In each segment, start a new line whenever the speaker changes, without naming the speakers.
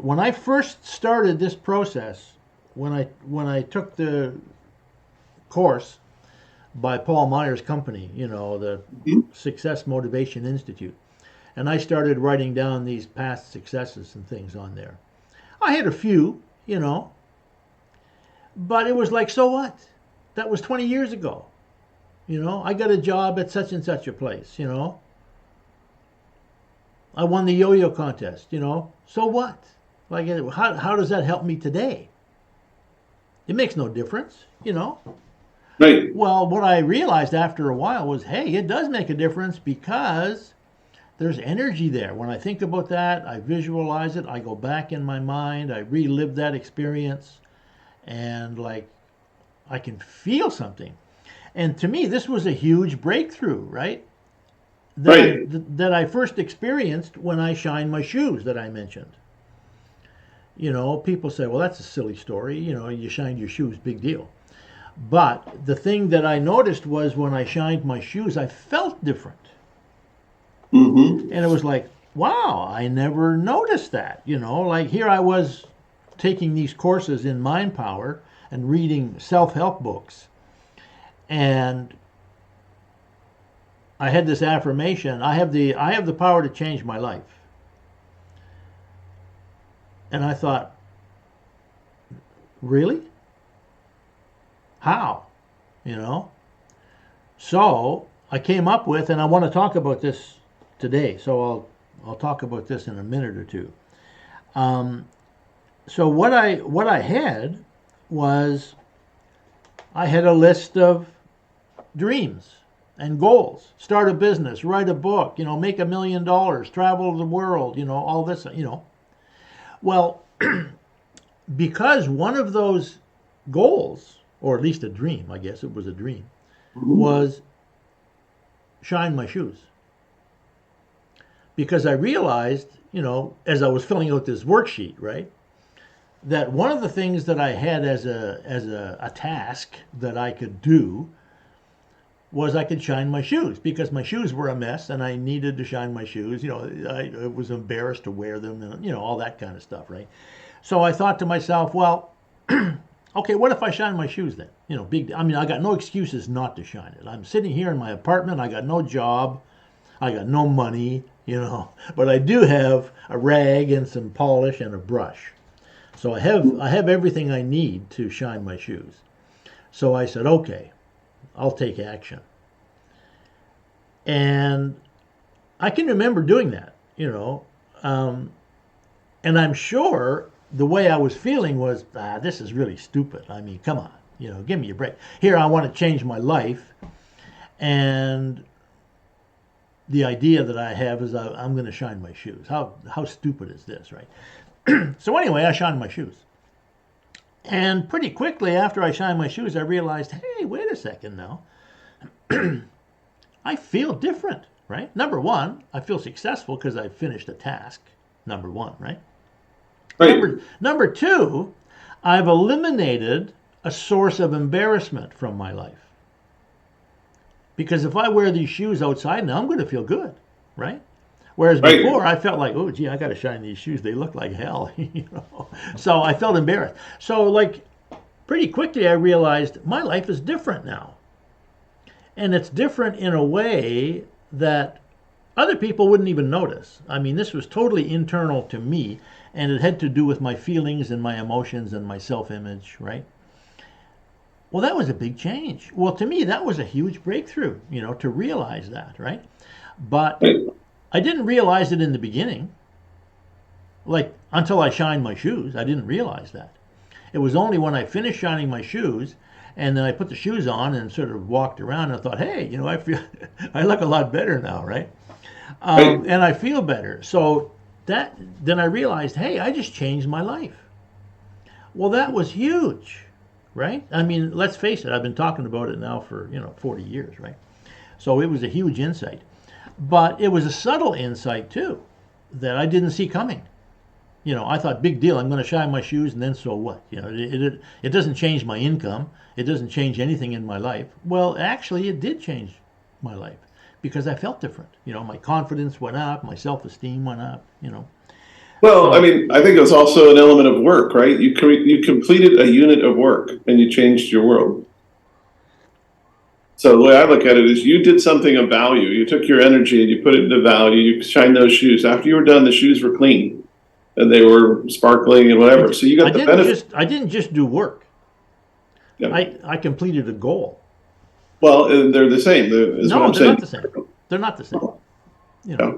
when I first started this process, when I took the course by Paul Meyer's company, the
Mhm.
Success Motivation Institute, and I started writing down these past successes and things on there. I had a few, but it was like, so what? That was 20 years ago. I got a job at such and such a place. I won the yo-yo contest. So what? Like, how does that help me today? It makes no difference.
Right.
Well, what I realized after a while was, hey, it does make a difference because there's energy there. When I think about that, I visualize it, I go back in my mind, I relive that experience, and like I can feel something. And to me, this was a huge breakthrough, right? That I
Right.
that I first experienced when I shined my shoes that I mentioned. People say, well, that's a silly story. You shined your shoes, big deal. But the thing that I noticed was when I shined my shoes, I felt different.
Hmm.
And it was like, wow, I never noticed that. Like here I was taking these courses in mind power and reading self help books. And I had this affirmation, I have the power to change my life. And I thought, really? How? You know? So I came up with, and I want to talk about this today. So I'll talk about this in a minute or two. Um, so what I had was I had a list of dreams and goals. Start a business, write a book, make $1 million, travel the world, all this. Well, because one of those goals, or at least a dream, I guess it was a dream,
Hmm.
was shine my shoes. Because I realized, as I was filling out this worksheet, right, that one of the things that I had as a task that I could do was I could shine my shoes because my shoes were a mess and I needed to shine my shoes. I was embarrassed to wear them and all that kind of stuff, right? So I thought to myself, well, okay, what if I shine my shoes then? Big. I mean, I got no excuses not to shine it. I'm sitting here in my apartment. I got no job. I got no money. But I do have a rag and some polish and a brush. So I have everything I need to shine my shoes. So I said, okay, I'll take action. And I can remember doing that. Um, and I'm sure the way I was feeling was, this is really stupid. I mean, come on, give me a break. Here, I want to change my life. And the idea that I have is I'm going to shine my shoes. How stupid is this, right? So anyway, I shined my shoes. And pretty quickly after I shined my shoes, I realized, hey, wait a second now. I feel different, right? Number one, I feel successful because I finished a task. Number one, right?
Right.
Number two, I've eliminated a source of embarrassment from my life. Because if I wear these shoes outside now, I'm going to feel good, right? Whereas
Right.
before, I felt like, oh, gee, I got to shine these shoes. They look like hell, So I felt embarrassed. So, like, pretty quickly, I realized my life is different now. And it's different in a way that other people wouldn't even notice. I mean, this was totally internal to me, and it had to do with my feelings and my emotions and my self image, right? Well, that was a big change. Well, to me, that was a huge breakthrough, to realize that, right? But
Right.
I didn't realize it in the beginning, like until I shined my shoes. I didn't realize that. It was only when I finished shining my shoes and then I put the shoes on and sort of walked around and I thought, hey, I feel, I look a lot better now, right?
Right.
And I feel better. So then I realized, hey, I just changed my life. Well, that was huge, right? I mean, let's face it, I've been talking about it now for, 40 years, right? So it was a huge insight. But it was a subtle insight too that I didn't see coming. I thought, big deal, I'm going to shine my shoes and then so what? It doesn't change my income. It doesn't change anything in my life. Well, actually, it did change my life because I felt different. My confidence went up, my self esteem went up.
Well, I mean, I think it was also an element of work, right? You completed a unit of work and you changed your world. So the way I look at it is you did something of value. You took your energy and you put it into value. You shined those shoes. After you were done, the shoes were clean and they were sparkling and whatever. So you got the benefit.
I didn't just do work.
Yeah.
I completed a goal.
Well, they're the same. Is what
No,
I'm
they're
saying.
not the same. They're not the same. You know,
Yeah.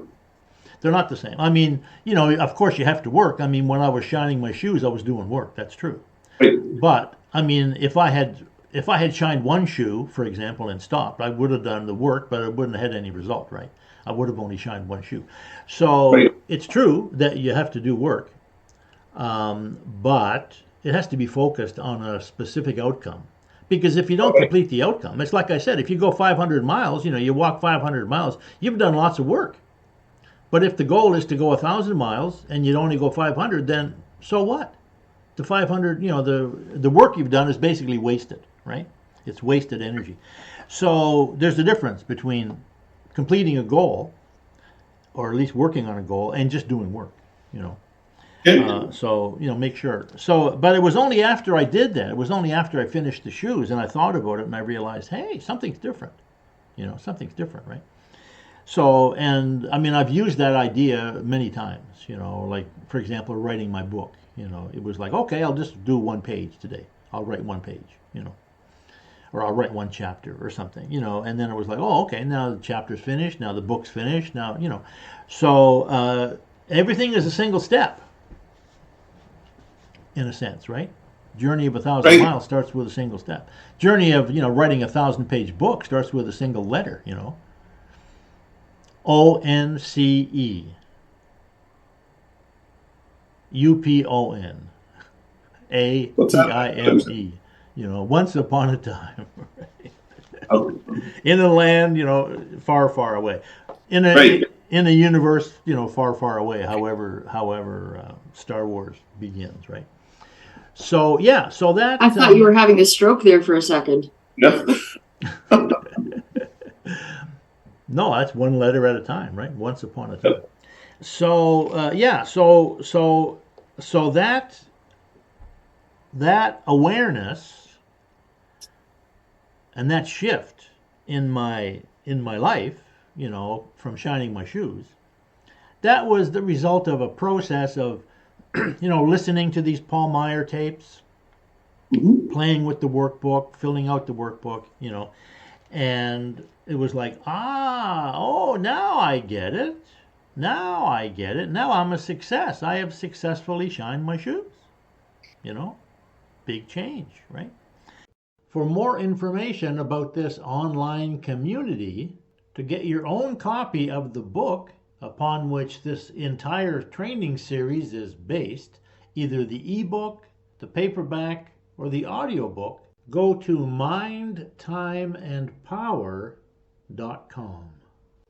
they're not the same. I mean, of course you have to work. I mean, when I was shining my shoes, I was doing work. That's true.
Right.
But I mean, if I had shined one shoe, for example, and stopped, I would have done the work, but I wouldn't have had any result, right? I would have only shined one shoe. So
Right.
it's true that you have to do work, but it has to be focused on a specific outcome. Because if you don't
Okay.
complete the outcome, it's like I said, if you go 500 miles, you walk 500 miles, you've done lots of work. But if the goal is to go 1,000 miles and you only go 500, then so what? The 500, the work you've done is basically wasted, right? It's wasted energy. So there's a difference between completing a goal, or at least working on a goal, and just doing work, you know.
Okay.
So make sure. So, but it was only after I did that. It was only after I finished the shoes and I thought about it and I realized, hey, something's different. Something's different, right? So, and I mean, I've used that idea many times. Like for example, writing my book. It was like, okay, I'll just do one page today. I'll write one page. Or I'll write one chapter or something. And then it was like, oh, okay, now the chapter's finished. Now the book's finished. Now, so everything is a single step. In a sense, right? Journey of 1,000
Right.
miles starts with a single step. Journey of writing a 1,000-page book starts with a single letter. ONCE UPON
What's that?
ATIME. Once upon a time,
Oh,
in a land far, far away, in a
right.
in a universe far, far away. However, Star Wars begins, right? So yeah, so that
I thought you were having a stroke there for a second.
Yeah.
no, that's one letter at a time, right? Once upon a time. So yeah, so that awareness and that shift in my life, from shining my shoes, that was the result of a process of listening to these Paul Meyer tapes,
Mhm.
playing with the workbook, filling out the workbook, and it was like, oh, now I get it. Now I get it. Now I'm a success. I have successfully shined my shoes. Big change, right? For more information about this online community, to get your own copy of the book upon which this entire training series is based, either the ebook, the paperback, or the audiobook, go to mindtimeandpower.com,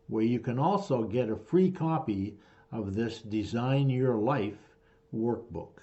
where you can also get a free copy of this Design Your Life workbook.